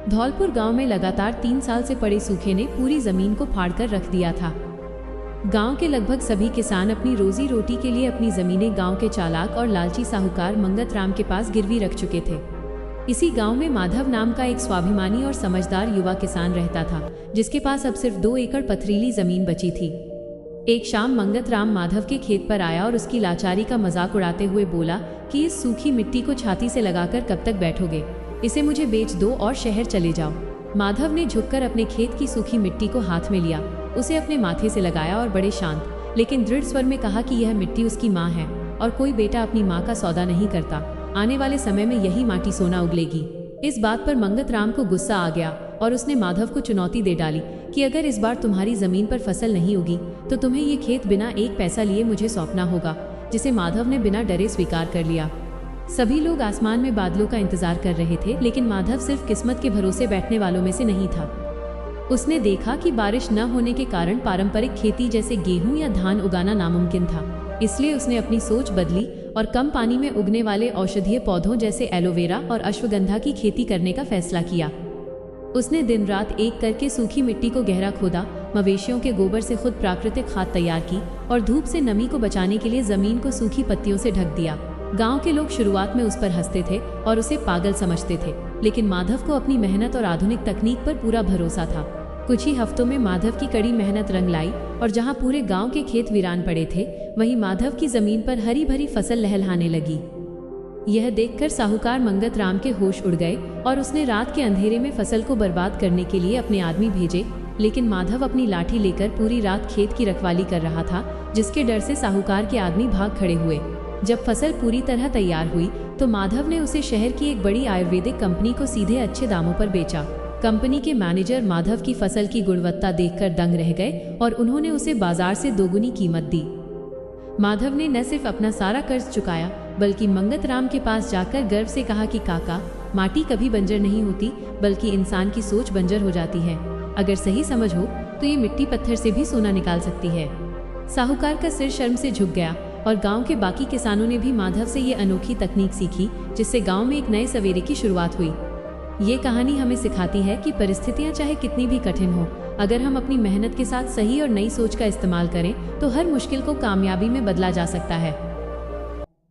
धौलपुर गांव में लगातार 3 साल से पड़े सूखे ने पूरी जमीन को फाड़कर रख दिया था। गांव के लगभग सभी किसान अपनी रोजी रोटी के लिए अपनी जमीनें गांव के चालाक और लालची साहूकार मंगत राम के पास गिरवी रख चुके थे। इसी गांव में माधव नाम का एक स्वाभिमानी और समझदार युवा किसान रहता था, जिसके पास अब सिर्फ 2 एकड़ पथरीली जमीन बची थी। एक शाम मंगत राम माधव के खेत पर आया और उसकी लाचारी का मजाक उड़ाते हुए बोला कि इस सूखी मिट्टी को छाती से लगाकर कब तक बैठोगे, इसे मुझे बेच दो और शहर चले जाओ। माधव ने झुककर अपने खेत की सूखी मिट्टी को हाथ में लिया, उसे अपने माथे से लगाया और बड़े शांत लेकिन दृढ़ स्वर में कहा कि यह मिट्टी उसकी माँ है और कोई बेटा अपनी माँ का सौदा नहीं करता। आने वाले समय में यही माटी सोना उगलेगी। इस बात पर मंगत राम को गुस्सा आ गया और उसने माधव को चुनौती दे डाली कि अगर इस बार तुम्हारी जमीन पर फसल नहीं उगी तो तुम्हें ये खेत बिना एक पैसा लिए मुझे सौंपना होगा, जिसे माधव ने बिना डरे स्वीकार कर लिया। सभी लोग आसमान में बादलों का इंतजार कर रहे थे, लेकिन माधव सिर्फ किस्मत के भरोसे बैठने वालों में से नहीं था। उसने देखा कि बारिश न होने के कारण पारंपरिक खेती जैसे गेहूं या धान उगाना नामुमकिन था। इसलिए उसने अपनी सोच बदली और कम पानी में उगने वाले औषधीय पौधों जैसे एलोवेरा और अश्वगंधा की खेती करने का फैसला किया। उसने दिन रात एक करके सूखी मिट्टी को गहरा खोदा, मवेशियों के गोबर से खुद प्राकृतिक खाद तैयार की और धूप से नमी को बचाने के लिए जमीन को सूखी पत्तियों से ढक दिया। गांव के लोग शुरुआत में उस पर हंसते थे और उसे पागल समझते थे, लेकिन माधव को अपनी मेहनत और आधुनिक तकनीक पर पूरा भरोसा था। कुछ ही हफ्तों में माधव की कड़ी मेहनत रंग लाई और जहां पूरे गांव के खेत वीरान पड़े थे, वहीं माधव की जमीन पर हरी भरी फसल लहलहाने लगी। यह देखकर साहूकार मंगत राम के होश उड़ गए और उसने रात के अंधेरे में फसल को बर्बाद करने के लिए अपने आदमी भेजे, लेकिन माधव अपनी लाठी लेकर पूरी रात खेत की रखवाली कर रहा था, जिसके डर से साहूकार के आदमी भाग खड़े हुए। जब फसल पूरी तरह तैयार हुई तो माधव ने उसे शहर की एक बड़ी आयुर्वेदिक कंपनी को सीधे अच्छे दामों पर बेचा। कंपनी के मैनेजर माधव की फसल की गुणवत्ता देखकर दंग रह गए और उन्होंने उसे बाजार से दोगुनी कीमत दी। माधव ने न सिर्फ अपना सारा कर्ज चुकाया, बल्कि मंगत राम के पास जाकर गर्व से कहा कि काका, माटी कभी बंजर नहीं होती, बल्कि इंसान की सोच बंजर हो जाती है। अगर सही समझ हो तो ये मिट्टी पत्थर से भी सोना निकाल सकती है। साहूकार का सिर शर्म से झुक गया और गांव के बाकी किसानों ने भी माधव से ये अनोखी तकनीक सीखी, जिससे गांव में एक नए सवेरे की शुरुआत हुई। ये कहानी हमें सिखाती है कि परिस्थितियां चाहे कितनी भी कठिन हो, अगर हम अपनी मेहनत के साथ सही और नई सोच का इस्तेमाल करें तो हर मुश्किल को कामयाबी में बदला जा सकता है।